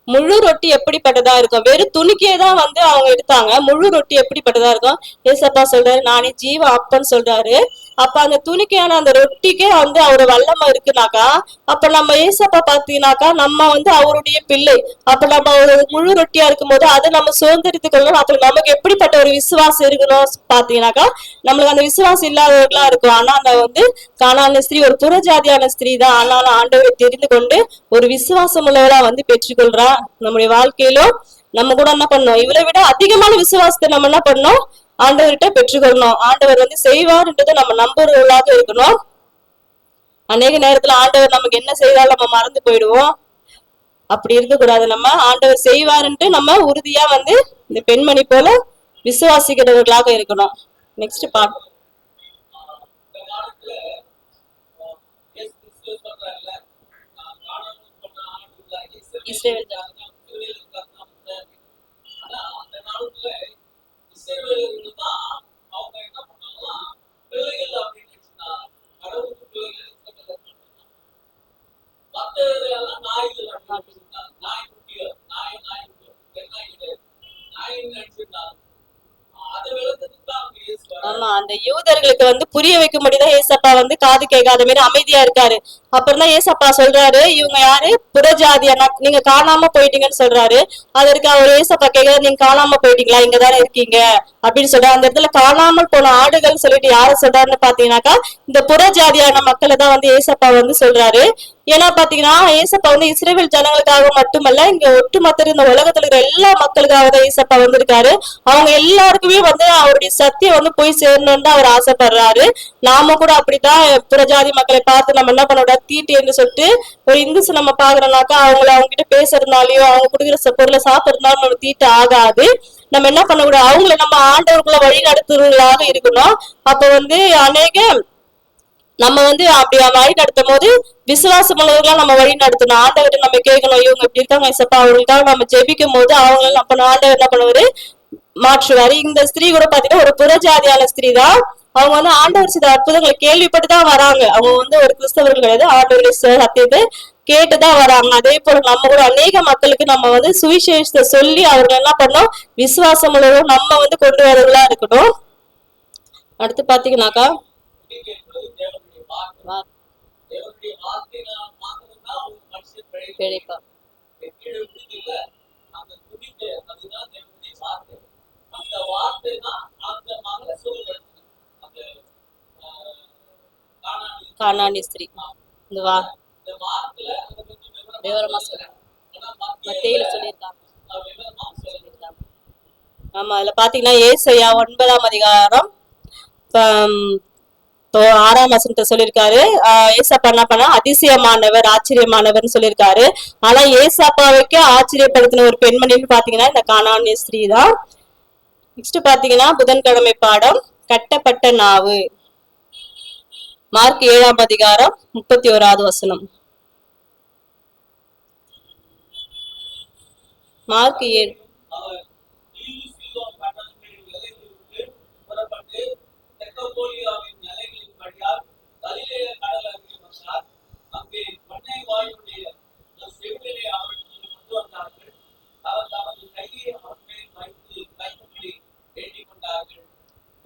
முழு ரொட்டி எப்படிப்பட்டதா இருக்கும், வெறும் துணிக்கே தான் வந்து அவங்க எடுத்தாங்க, முழு ரொட்டி எப்படிப்பட்டதா இருக்கும். ஏசப்பா சொல்றாரு நானே ஜீவ அப்பன்னு சொல்றாரு. அப்ப அந்த துணிக்கையான அந்த ரொட்டிக்கே வந்து அவரு வல்லமை இருக்குனாக்கா, அப்ப நம்ம ஏசப்பா பாத்தீங்கன்னாக்கா நம்ம வந்து அவருடைய பிள்ளை. அப்ப நம்ம ஒரு முழு ரொட்டியா இருக்கும் போது அதை நம்ம சுதந்திரித்துக் கொள்ளணும். அப்ப நமக்கு எப்படிப்பட்ட ஒரு விசுவாசம் இருக்கணும் பாத்தீங்கன்னாக்கா, நம்மளுக்கு அந்த விசுவாசம் இல்லாதவர்களா இருக்கும். ஆனா அந்த வந்து கானானிய ஸ்திரீ ஒரு புறஜாதியான ஸ்திரீ தான், ஆனாலும் ஆண்டவரை தெரிந்து கொண்டு ஒரு விசுவாசம் உள்ளவரா வந்து பெற்றுக்கொள்றா. நம்முடைய வாழ்க்கையிலும் நம்ம கூட என்ன பண்ணோம், இவரை விட அதிகமான விசுவாசத்தை நம்ம என்ன பண்ணோம், ஆண்டவர்கிட்ட பெற்றுக்கொள்ளணும். ஆண்டவர் வந்து செய்வார்ன்றதை நம்ம நம்புறவர்களாக இருக்கணும். அநேக நேரத்துல ஆண்டவர் நமக்கு என்ன செய்தாலும் நம்ம மறந்து போயிடுவோம். அப்படி இருக்கக்கூடாது. நம்ம ஆண்டவர் செய்வாருன்ட்டு நம்ம உறுதியா வந்து இந்த பெண்மணி போல விசுவாசிக்கிறவர்களாக இருக்கணும். Next part. இஸ்ரவேல் ஆமா, அந்த யூதர்களுக்கு வந்து புரிய வைக்கும்படிதான் ஏசப்பா வந்து காது கேட்காத மாதிரி அமைதியா இருக்காரு. அப்புறம் தான் ஏசப்பா சொல்றாரு, இவங்க யாரு, புறஜாதியா, நீங்க காணாம போயிட்டீங்கன்னு சொல்றாரு. அதற்கு அவர் ஏசப்பா கேட்கிறாரு, நீங்க காணாம போயிட்டீங்களா, இங்கதானே இருக்கீங்க அப்படின்னு சொல்றாரு. அந்த இடத்துல காணாமல் போன ஆடுகள் சொல்லிட்டு யார சொல்றாருன்னு பாத்தீங்கன்னாக்கா இந்த புறஜாதியான மக்களை தான் வந்து ஏசப்பா வந்து சொல்றாரு. ஏன்னா பாத்தீங்கன்னா ஏசப்பா வந்து இஸ்ரவேல் ஜனங்களுக்காக மட்டுமல்ல, இங்க ஒட்டுமொத்த இந்த உலகத்துல இருக்கிற எல்லா மக்களுக்காக தான் ஏசப்பா வந்திருக்காரு. அவங்க எல்லாருக்குமே வந்து அவருடைய சத்தியம் வந்து போய் சேரணும்னு அவர் ஆசைப்படுறாரு. நாம கூட அப்படித்தான் புறஜாதி மக்களை பார்த்து நம்ம என்ன பண்ணோட தீட்டு என்று சொல்லிட்டு ஒரு இந்துஸ் நம்ம பாக்குறோம்னாக்கா அவங்க கிட்ட பேசுறதுனாலயோ அவங்க குடுக்கிற பொருளை சாப்பிடுறதுனாலும் நம்ம தீட்டு ஆகாது. நம்ம என்ன பண்ணக்கூடாது, அவங்களை நம்ம ஆண்டவருக்குள்ள வழி நடத்துறவர்களாக இருக்கணும். அப்ப வந்து அநேக நம்ம வந்து அப்படி வழி நடத்தும் போது விசுவாசம் உள்ளவர்களா நம்ம வழி நடத்தணும். ஆண்டவரை நம்ம கேட்கணும், இவங்க இப்படி இருக்காங்க ஏசப்பா, அவங்களுக்காக நம்ம ஜெபிக்கும் போது அவங்க நம்ம ஆண்டவர் என்ன பண்ணுவாரு, மாற்றுவாரு. இந்த ஸ்திரீ கூட பாத்தீங்கன்னா ஒரு புறஜாதியான ஸ்திரீ தான். அவங்க வந்து ஆண்டவர் செய்த அற்புதங்களை கேள்விப்பட்டு தான் வராங்க. அவங்க வந்து ஒரு கிறிஸ்தவர்கள் கிடையாது, ஆண்டவருடைய சத்தியத்தை கேட்டுதான் வராங்க. அதே போல நம்ம கூட அநேக மக்களுக்கு நம்ம வந்து சுவிசேஷத்தை சொல்லி அவர்கள் என்ன பண்ணோம், விசுவாசம் உள்ளவர்கள் நம்ம வந்து கொண்டு வரவங்களா இருக்கணும். அடுத்து பாத்தீங்கன்னாக்கா பிழைப்பா. கானானி ஸ்திரீ இந்த விவரமா சொல்லுங்க, மத்தேயுல சொல்லியிருக்காங்க. ஆமா, அதுல பாத்தீங்கன்னா ஏசாயா 9ஆம் அதிகாரம் 6ஆம் வசனத்தை சொல்லியிருக்காரு. ஏசப்பா என்ன பண்ணா, அதிசயமானவர் ஆச்சரியமானவர்னு சொல்லியிருக்காரு. ஆனா ஏசப்பாவுக்கு ஆச்சரியப்படுத்தின ஒரு பெண்மணின்னு பாத்தீங்கன்னா இந்த கானானிய ஸ்திரீ தான். நெக்ஸ்ட் பாத்தீங்கன்னா புதன்கிழமை பாடம் கட்டப்பட்ட நாவு, மார்க் 7ஆம் அதிகாரம் 31வது வசனம். மார்க் 7.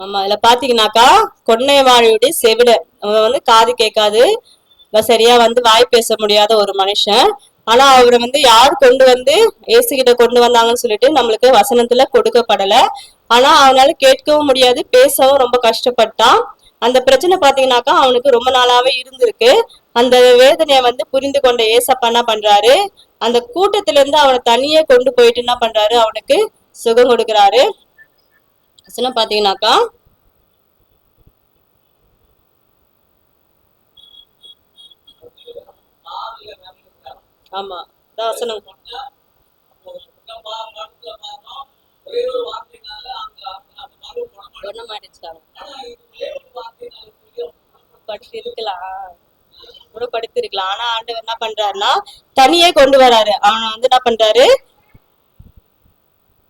ஆமா, இதுல பாத்தீங்கன்னாக்கா கொன்னைவாழியுடைய செவிட, அவன் வந்து காது கேட்காது, சரியா வந்து வாய் பேச முடியாத ஒரு மனுஷன். ஆனா அவரை வந்து யார் கொண்டு வந்து இயேசுகிட்ட கொண்டு வந்தாங்கன்னு சொல்லிட்டு நம்மளுக்கு வசனத்துல கொடுக்கப்படல. ஆனா அவனால கேட்கவும் முடியாது, பேசவும் ரொம்ப கஷ்டப்பட்டான். அந்த பிரச்சனை பாத்தீங்கன்னாக்கா அவனுக்கு ரொம்ப நாளாவே இருந்திருக்கு. அந்த வேதனையை வந்து புரிந்து கொண்ட ஏசப்பா என்ன பண்றாரு, அந்த கூட்டத்துல இருந்து அவனை தனியே கொண்டு போயிட்டு என்ன பண்றாரு, அவனுக்கு சுகம் கொடுக்கிறாரு. பாத்தீங்கன்னாக்கா ஆமா வசனம் படுத்திருக்கலாம். ஆனா ஆண்டவர் என்ன பண்றாருன்னா தனியே கொண்டு வராரு. அவனை வந்து என்ன பண்றாரு,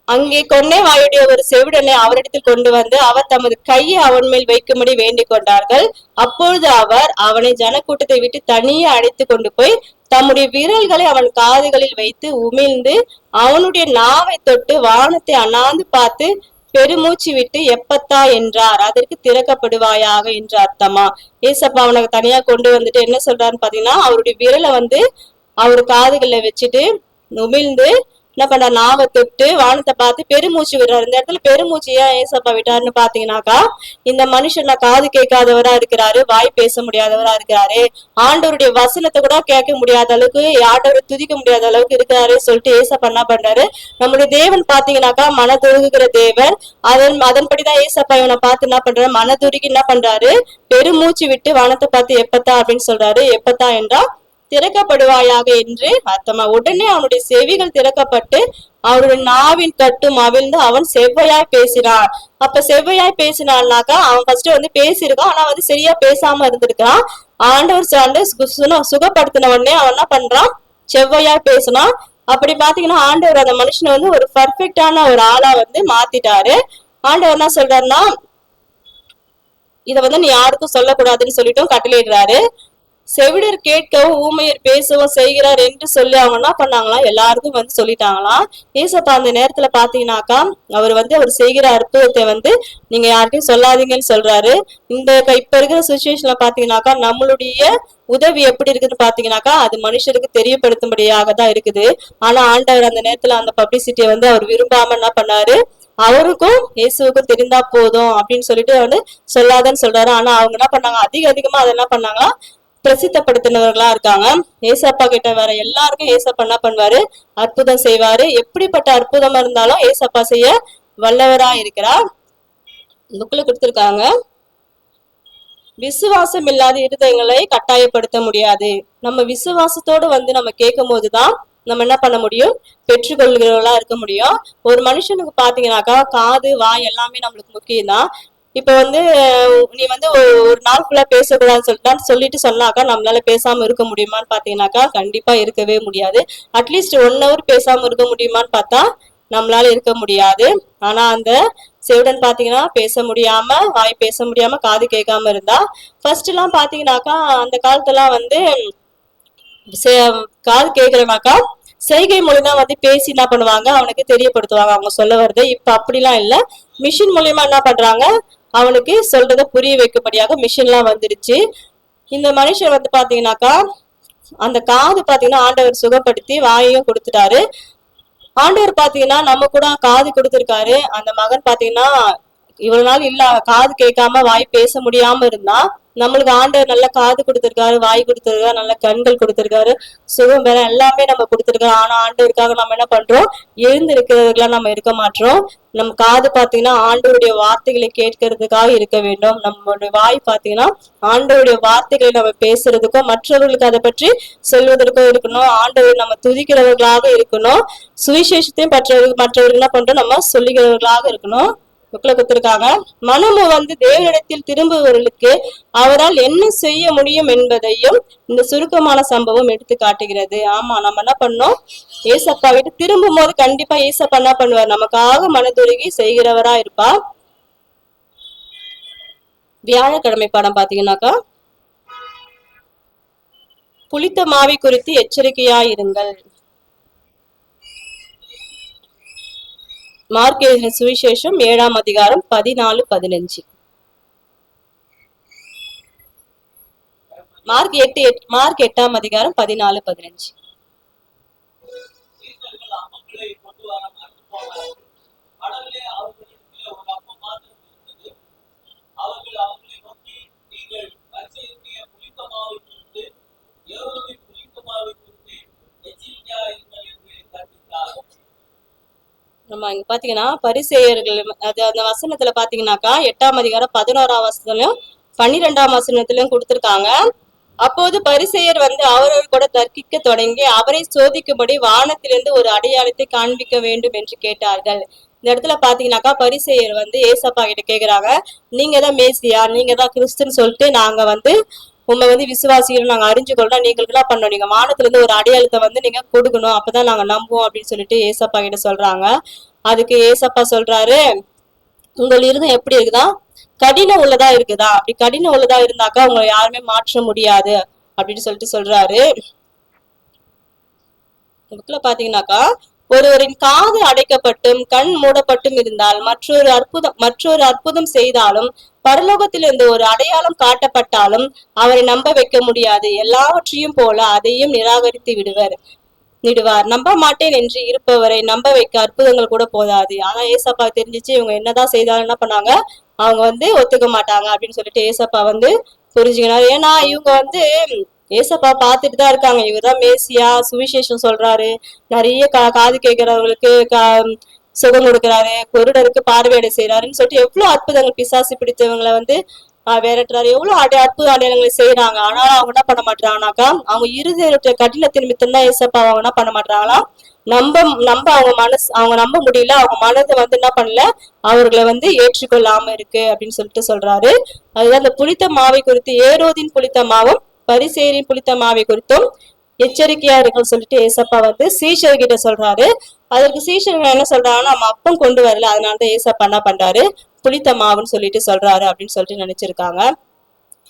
அங்கே கொன்னைவாயுடைய ஒரு செவிடனை அவரிடத்தில் கொண்டு வந்து அவர் தமது கையை அவன் மேல் வைக்கும்படி வேண்டிக் கொண்டார்கள். அப்பொழுது அவர் அவனை ஜனக்கூட்டத்தை விட்டு தனியே அழைத்து கொண்டு போய் தம்முடைய விரல்களை அவன் காதுகளில் வைத்து உமிழ்ந்து அவனுடைய நாவை தொட்டு வானத்தை அண்ணாந்து பார்த்து பெருமூச்சு விட்டு எப்பத்தா என்றார். அதற்கு திறக்கப்படுவாயாக என்று அர்த்தமா. ஏசப்பா அவனை தனியா கொண்டு வந்துட்டு என்ன சொல்றாருன்னு பாத்தீங்கன்னா, அவருடைய விரலை வந்து அவரு காதுகள்ல வச்சுட்டு உமிழ்ந்து என்ன பண்ற, நாவை தொட்டு வானத்தை பார்த்து பெருமூச்சு விடுறாரு. இந்த இடத்துல பெருமூச்சு ஏன் ஏசப்பா விட்டாருன்னு பாத்தீங்கன்னாக்கா, இந்த மனுஷன் காது கேட்காதவரா இருக்கிறாரு, வாய் பேச முடியாதவரா இருக்கிறாரு, ஆண்டவருடைய வசனத்தை கூட கேட்க முடியாத அளவுக்கு, ஆண்டவரை துதிக்க முடியாத அளவுக்கு இருக்கிறாரு சொல்லிட்டு ஏசப்பா என்ன பண்றாரு, நம்முடைய தேவன் பாத்தீங்கன்னாக்கா மனதுருகுகிற தேவன். அதன்படிதான் ஏசப்பா இவனை பார்த்து என்ன பண்றாரு, மனதுருகி என்ன பண்றாரு, பெருமூச்சு விட்டு வானத்தை பார்த்து எப்பத்தா அப்படின்னு சொல்றாரு. எப்பத்தா என்றா திறக்கப்படுவாயாக என்று அர்த்தமா. உடனே அவனுடைய செவிகள் திறக்கப்பட்டு அவருடைய நாவின் கட்டும் அவிழ்ந்து அவன் செவ்வையாய் பேசினான். அப்ப செவ்வையாய் பேசினான்னாக்கா அவன் ஃபர்ஸ்ட் வந்து பேசியிருக்கான், ஆனா வந்து சரியா பேசாம இருந்திருக்கான். ஆண்டவர் சார்ந்து சுகப்படுத்தின உடனே அவன் என்ன பண்றான், செவ்வையாய் பேசினான். அப்படி பாத்தீங்கன்னா ஆண்டவர் அந்த மனுஷனை வந்து ஒரு பர்ஃபெக்டான ஒரு ஆளா வந்து மாத்திட்டாரு. ஆண்டவர் என்ன சொல்றாருன்னா, இத வந்து நீ யாருக்கும் சொல்லக்கூடாதுன்னு சொல்லிட்டும் கட்டளையிடுறாரு. செவிடர் கேட்கவும் ஊமையர் பேசவும் செய்கிறார் என்று சொல்லி அவங்க என்ன பண்ணாங்களாம், எல்லாருக்கும் வந்து சொல்லிட்டாங்களாம். ஏசப்பா அந்த நேரத்துல பாத்தீங்கன்னாக்கா அவர் வந்து அவர் செய்கிற அற்புதத்தை வந்து நீங்க யாருக்கும் சொல்லாதீங்கன்னு சொல்றாரு. இந்த இப்ப இருக்கிற சுச்சுவேஷன்ல பாத்தீங்கன்னாக்கா நம்மளுடைய உதவி எப்படி இருக்குன்னு பாத்தீங்கன்னாக்கா அது மனுஷருக்கு தெரியப்படுத்தும்படியாக தான் இருக்குது. ஆனா ஆண்டவர் அந்த நேரத்துல அந்த பப்ளிசிட்டியை வந்து அவர் விரும்பாம என்ன பண்ணாரு, அவருக்கும் இயேசுக்கும் தெரிந்தா போதும் அப்படின்னு சொல்லிட்டு வந்து சொல்லாதன்னு சொல்றாரு. ஆனா அவங்க என்ன பண்ணாங்க, அதிகமா அதை என்ன பண்ணாங்களா, பிரசித்தப்படுத்தினவர்களா இருக்காங்க. ஏசப்பா கிட்ட வர எல்லாருக்கும் ஏசப்பா என்ன பண்ணுவாரு, அற்புதம் செய்வாரு. எப்படிப்பட்ட அற்புதம் இருந்தாலும் ஏசப்பா செய்ய வல்லவரா இருக்கிறார். புக்ல கொடுத்திருக்காங்க, விசுவாசம் இல்லாத இருதயங்களை கட்டாயப்படுத்த முடியாது. நம்ம விசுவாசத்தோடு வந்து நம்ம கேட்கும் போதுதான் நம்ம என்ன பண்ண முடியும், பெற்றுக்கொள்கிறவர்களா இருக்க முடியும். ஒரு மனுஷனுக்கு பாத்தீங்கன்னாக்கா காது வாய் எல்லாமே நம்மளுக்கு முக்கியம் தான். இப்ப வந்து நீ வந்து ஒரு நாள் ஃபுல்லா பேசக்கூடாதுன்னு சொல்லிட்டு சொன்னாக்கா நம்மளால பேசாம இருக்க முடியுமான்னு பாத்தீங்கன்னாக்கா கண்டிப்பா இருக்கவே முடியாது. அட்லீஸ்ட் 1 hour பேசாம இருக்க முடியுமான்னு பார்த்தா நம்மளால இருக்க முடியாது. ஆனா அந்த செவிடன் பாத்தீங்கன்னா பேச முடியாம, வாய் பேச முடியாம, காது கேட்காம இருந்தா. ஃபர்ஸ்ட் எல்லாம் பாத்தீங்கன்னாக்கா அந்த காலத்துல வந்து காது கேட்கலனாக்கா செய்கை மொழி தான் வந்து பேசி என்ன பண்ணுவாங்க அவனுக்கு தெரியப்படுத்துவாங்க அவங்க சொல்ல வருது. இப்ப அப்படிலாம் இல்ல, மிஷின் மூலியமா என்ன பண்றாங்க அவனுக்கு சொல்றத புரிய வைக்கப்படியாக மிஷின்லாம் வந்துருச்சு. இந்த மனுஷன் வந்து பாத்தீங்கன்னாக்கா அந்த காது பாத்தீங்கன்னா ஆண்டவர் சுகப்படுத்தி வாயையும் கொடுத்துட்டாரு. ஆண்டவர் பாத்தீங்கன்னா நம்ம கூட காது கொடுத்திருக்காரு. அந்த மகன் பாத்தீங்கன்னா இவ்வளவு நாள் இல்ல காது கேட்காம வாய் பேச முடியாம இருந்தா, நம்மளுக்கு ஆண்டவர் நல்ல காது கொடுத்திருக்காரு, வாய் கொடுத்திருக்காரு, நல்ல கண்கள் கொடுத்திருக்காரு, சுகம் பெற எல்லாமே நம்ம கொடுத்திருக்காரு. ஆனா ஆண்டவருக்காக நம்ம என்ன பண்றோம், எழுந்து இருக்கிறதுக்கெல்லாம் நம்ம இருக்க மாட்டோம். நம்ம காது பாத்தீங்கன்னா ஆண்டவருடைய வார்த்தைகளை கேட்கறதுக்காக இருக்க வேண்டும். நம்மளுடைய வாய் பாத்தீங்கன்னா ஆண்டவருடைய வார்த்தைகளை நம்ம பேசுறதுக்கும் மற்றவர்களுக்கு அதை பற்றி சொல்வதற்கும் இருக்கணும். ஆண்டவர் நம்ம துதிக்கிறவர்களாக இருக்கணும். சுவிசேஷத்தையும் மற்றவர்கள் என்ன பண்றோம், நம்ம சொல்லுகிறவர்களாக இருக்கணும். புக்ல கொடுத்திருக்காங்க. மனமும் வந்து தேவனிடத்தில் திரும்புவவர்களுக்கு அவரால் என்ன செய்ய முடியும் என்பதையும் இந்த சுருக்கமான சம்பவம் எடுத்து காட்டுகிறது. ஆமா, நம்ம என்ன பண்ணோம், ஏசப்பா கிட்ட திரும்பும் போது கண்டிப்பா ஏசப்பா என்ன பண்ணுவார், நமக்காக மனதுருகி செய்கிறவரா இருப்பார். வியாழக்கிழமை பாடம் பாத்தீங்கன்னாக்கா புளித்த மாவை குறித்து எச்சரிக்கையாயிருங்கள். மார்க் எழுதின சுவிசேஷம் 7ஆம் அதிகாரம் 14-15. மார்க் 8ஆம் அதிகாரம் 14-15. நம்ம இங்க பாத்தீங்கன்னா பரிசேயர்கள் அது அந்த வசனத்துல பாத்தீங்கன்னாக்கா 8ஆம் அதிகாரம் 11ஆம் வசனத்திலும் 12ஆம் வசனத்திலும் கொடுத்திருக்காங்க. அப்போது பரிசேயர் வந்து அவரவர் கூட தர்க்கிக்க தொடங்கி அவரை சோதிக்கும்படி வானத்திலிருந்து ஒரு அடையாளத்தை காண்பிக்க வேண்டும் என்று கேட்டார்கள். இந்த இடத்துல பாத்தீங்கன்னாக்கா பரிசேயர் வந்து ஏசப்பா கிட்ட கேக்குறாங்க, நீங்க தான் மேசியா, நீங்க தான் கிறிஸ்துன்னு சொல்லிட்டு நாங்க வந்து உண்மை வந்து விசுவாசிகள் நாங்க அறிஞ்சு கொள்ளணும், நீங்களுக்கு எல்லாம் பண்ணணும், நீங்க வானத்துல இருந்து ஒரு அடையாளத்தை வந்து நீங்க கொடுக்கணும், அப்பதான் நாங்க நம்புவோம் அப்படின்னு சொல்லிட்டு ஏசப்பா கிட்ட சொல்றாங்க. அதுக்கு ஏசப்பா சொல்றாரு, உங்கள் இருதயம் எப்படி இருக்குதா, கடினம் உள்ளதா இருக்குதா, அப்படி கடினம் உள்ளதா இருந்தாக்கா உங்களை யாருமே மாற்ற முடியாது அப்படின்னு சொல்லிட்டு சொல்றாரு. புக்ல பாத்தீங்கன்னாக்கா ஒருவரின் காது அடைக்கப்பட்டும் கண் மூடப்பட்டும் இருந்தால் மற்றொரு அற்புதம் செய்தாலும் பரலோகத்திலிருந்து ஒரு அடையாளம் காட்டப்பட்டாலும் அவரை நம்ப வைக்க முடியாது. எல்லாவற்றையும் போல அதையும் நிராகரித்து விடுவார். நம்ப மாட்டேன் என்று இருப்பவரை நம்ப வைக்க அற்புதங்கள் கூட போதாது. ஆனா ஏசப்பா தெரிஞ்சிச்சு இவங்க என்னதான் செய்தாலும் என்ன பண்ணாங்க, அவங்க வந்து ஒத்துக்க மாட்டாங்க அப்படின்னு சொல்லிட்டு ஏசப்பா வந்து புரிஞ்சுக்கணும். ஏன்னா இவங்க வந்து ஏசப்பா பார்த்துட்டு தான் இருக்காங்க, இவர்தான் மேசியா, சுவிசேஷம் சொல்றாரு, நிறைய காது கேட்கிறவங்களுக்கு சுகம் கொடுக்குறாரு, குருடருக்கு பார்வையடை செய்யறாருன்னு சொல்லிட்டு எவ்வளவு அற்புதங்கள் பிசாசு பிடித்தவங்களை வந்து விரட்டுறாரு, எவ்வளவு அற்புத அடையாளங்களை செய்யறாங்க. ஆனாலும் அவங்க என்ன பண்ண மாட்டாங்கனாக்கா அவங்க இருதய கடினத்தின் மித்தம் தான் ஏசப்பா அவங்க என்ன பண்ண மாட்டாங்களா, அவங்க நம்ப முடியல, அவங்க மனதை வந்து என்ன பண்ணல, அவர்களை வந்து ஏற்றுக்கொள்ளாம இருக்கு அப்படின்னு சொல்லிட்டு சொல்றாரு. அதுதான் இந்த புளித்த மாவை குறித்து ஏரோதின் புளித்த மாவும் பரிசேரின் புளித்த மாவை குறித்தும் எச்சரிக்கையா இருக்குன்னு சொல்லிட்டு ஏசப்பா வந்து சீஷர்கிட்ட சொல்றாரு. அதற்கு சீஷர்கள் என்ன சொல்றாங்கன்னா, நம்ம அப்பம் கொண்டு வரல, அதனாலதான் ஏசப்பா என்ன பண்றாரு, புளித்த மாவுன்னு சொல்லிட்டு சொல்றாரு அப்படின்னு சொல்லிட்டு நினைச்சிருக்காங்க.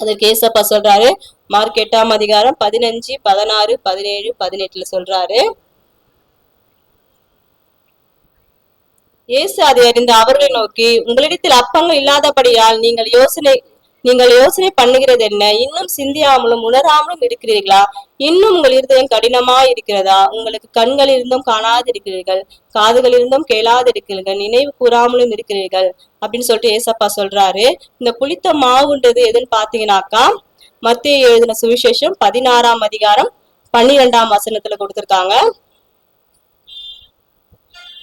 அதற்கு ஏசப்பா சொல்றாரு, மார்க் 8ஆம் அதிகாரம் 15, 16, 17, 18 சொல்றாரு. இயேசு அதை அறிந்த அவர்களை நோக்கி, உங்களிடத்தில் அப்பங்கள் இல்லாதபடியால் நீங்கள் யோசனை பண்ணுகிறது என்ன, இன்னும் சிந்தியாமலும் உணராமலும் இருக்கிறீர்களா, இன்னும் உங்கள் இருதயம் கடினமா இருக்கிறதா, உங்களுக்கு கண்கள் இருந்தும் காணாது இருக்கிறீர்கள், காதுகள் இருந்தும் கேளாது இருக்கிறீர்கள், நினைவு கூறாமலும் இருக்கிறீர்கள் அப்படின்னு சொல்லிட்டு ஏசப்பா சொல்றாரு. இந்த புளித்த மாவுன்றது எதுன்னு பாத்தீங்கன்னாக்கா மத்தேயு எழுதின சுவிசேஷம் 16ஆம் அதிகாரம் 12ஆம் வசனத்துல கொடுத்திருக்காங்க.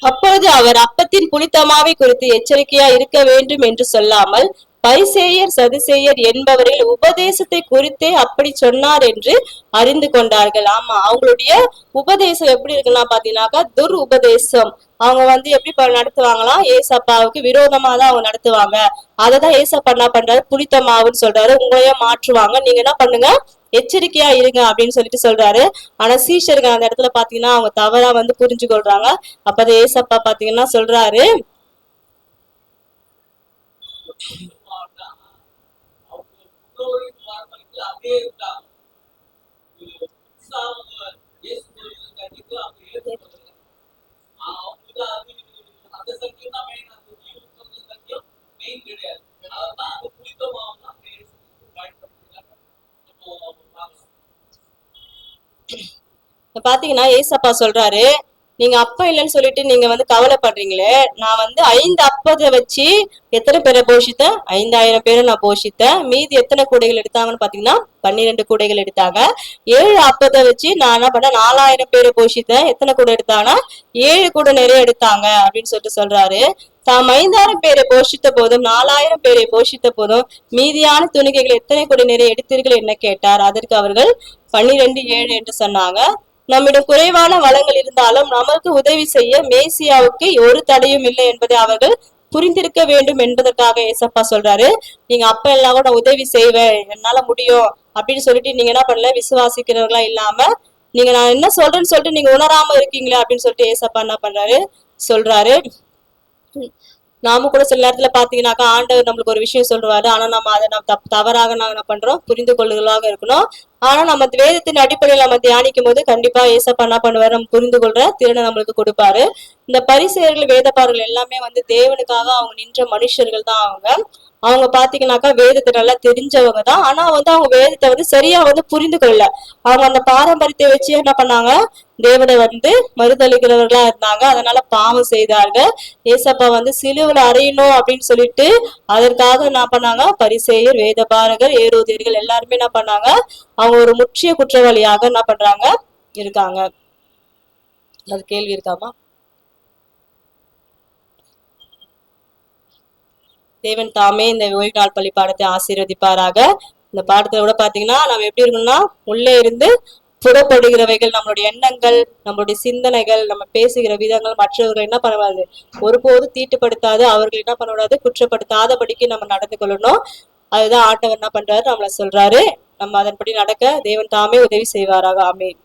அப்பொழுது அவர் அப்பத்தின் புளித்தமாவை குறித்து எச்சரிக்கையா இருக்க வேண்டும் என்று சொல்லாமல் பரிசேயர் சதுசேயர் என்பவரில் உபதேசத்தை குறித்தே அப்படி சொன்னார் என்று அறிந்து கொண்டார்கள். ஆமா, அவங்களுடைய உபதேசம் எப்படி இருக்குன்னா பாத்தீங்கன்னாக்கா துர் உபதேசம். அவங்க வந்து எப்படி நடத்துவாங்களாம், ஏசப்பாவுக்கு விரோதமா தான் அவங்க நடத்துவாங்க. அததான் ஏசப்பா என்ன பண்றாரு, புளித்த மாவுன்னு சொல்றாரு, உங்களையும் மாற்றுவாங்க, நீங்க என்ன பண்ணுங்க, எச்சரிக்கையா இருங்க அப்படின்னு சொல்லிட்டு சொல்றாரு. ஆனா சீஷர்கள் அந்த இடத்துல பாத்தீங்கன்னா அவங்க தவறா வந்து புரிஞ்சு கொள்றாங்க. அப்ப ஏசப்பா பாத்தீங்கன்னா சொல்றாரு, அந்த சத்தியம் தான் main. அந்த ஜீவன் சொல்ற சத்தியம் main கிடையாது. அதான் அந்த புனிதமாவும் தான் பயன்படுத்தினாங்க. இப்ப பாத்தீங்கன்னா ஏசப்பா சொல்றாரு, நீங்க அப்பம் இல்லைன்னு சொல்லிட்டு நீங்க வந்து கவலைப்படுறீங்களே, நான் வந்து 5 அப்பத்தை வச்சு எத்தனை பேரை போஷித்தேன்? 5000 பேரை நான் போஷித்தேன். மீதி எத்தனை கூடைகள் எடுத்தாங்கன்னு பாத்தீங்கன்னா 12 கூடைகள் எடுத்தாங்க. 7 அப்பத்தை வச்சு நான் என்ன பண்ணேன்? 4000 பேரை போஷித்தேன். எத்தனை கூடை எடுத்தாங்கன்னா 7 கூடை நிறைய எடுத்தாங்க அப்படின்னு சொல்லிட்டு சொல்றாரு. தாம் 5000 பேரை போஷித்த போதும் 4000 பேரை போஷித்த போதும் மீதியான துணிக்கைகள் எத்தனை கூடை நிறைய எடுத்தீர்கள் என்ன கேட்டார். அதற்கு அவர்கள் 12 7 என்று சொன்னாங்க. நம்மிடம் குறைவான வளங்கள் இருந்தாலும் நமக்கு உதவி செய்ய மேசியாவுக்கு ஒரு தடையும் இல்லை என்பதை அவர்கள் புரிந்திருக்க வேண்டும் என்பதற்காக ஏசப்பா சொல்றாரு. நீங்க அப்ப எல்லாம் கூட நான் உதவி செய்வேன், என்னால முடியும் அப்படின்னு சொல்லிட்டு நீங்க என்ன பண்ணல, விசுவாசிக்கிறவர்களா இல்லாம நீங்க நான் என்ன சொல்றேன்னு சொல்லிட்டு நீங்க உணராம இருக்கீங்களா அப்படின்னு சொல்லிட்டு ஏசப்பா என்ன பண்றாரு சொல்றாரு. நாம கூட சில நேரத்துல பாத்தீங்கன்னாக்கா ஆண்டவர் நம்மளுக்கு ஒரு விஷயம் சொல்றாரு, ஆனா நம்ம அதை நம்ம தவறாக நாங்க என்ன பண்றோம், புரிந்து கொள்ளுதலாக இருக்கணும். ஆனா நம்ம வேதத்தின் அடிப்படையில் நம்ம தியானிக்கும் போது கண்டிப்பா ஏசப்பா என்ன பண்ணுவாரு, நம்ம புரிந்து கொள்ற திறனை நம்மளுக்கு கொடுப்பாரு. இந்த பரிசேயர்கள் வேதப்பாரர்கள் எல்லாமே வந்து தேவனுக்காக அவங்க நின்ற மனுஷர்கள் தான். அவங்க பாத்தீங்கன்னாக்கா வேதத்தை நல்லா தெரிஞ்சவங்க தான். ஆனா வந்து அவங்க வேதத்தை வந்து சரியா வந்து புரிந்து கொள்ளல. அவங்க அந்த பாரம்பரியத்தை வச்சு என்ன பண்ணாங்க, தேவனை வந்து மறுதளிக்கிறவர்களா இருந்தாங்க. அதனால பாவம் செய்தார்கள். ஏசப்பா வந்து சிலுவையில அறையணும் அப்படின்னு சொல்லிட்டு அதற்காக என்ன பண்ணாங்க, பரிசேயர் வேதபாரகர் ஏரோதியர்கள் எல்லாருமே என்ன பண்ணாங்க, அவங்க ஒரு முற்றிய குற்றவாளியாக என்ன பண்றாங்க இருக்காங்க. அது கேள்வி இருக்காமா? தேவன் தாமே இந்த ஓய்வு நாள் பள்ளி பாடத்தை ஆசீர்வதிப்பாராக. இந்த பாடத்துல கூட பாத்தீங்கன்னா நம்ம எப்படி இருக்கணும்னா, உள்ளே இருந்து புறப்படுகிறவைகள் நம்மளுடைய எண்ணங்கள், நம்மளுடைய சிந்தனைகள், நம்ம பேசுகிற விதங்கள் மற்றவர்கள் என்ன பண்ணக்கூடாது, ஒருபோதும் தீட்டுப்படுத்தாது, அவர்கள் என்ன பண்ணக்கூடாது, குற்றப்படுத்தாதபடிக்கு நம்ம நடந்து கொள்ளணும். அதுதான் ஆண்டவர் என்ன பண்றாரு, நம்மள சொல்றாரு. நம்ம அதன்படி நடக்க தேவன் தாமே உதவி செய்வாராக. ஆமென்.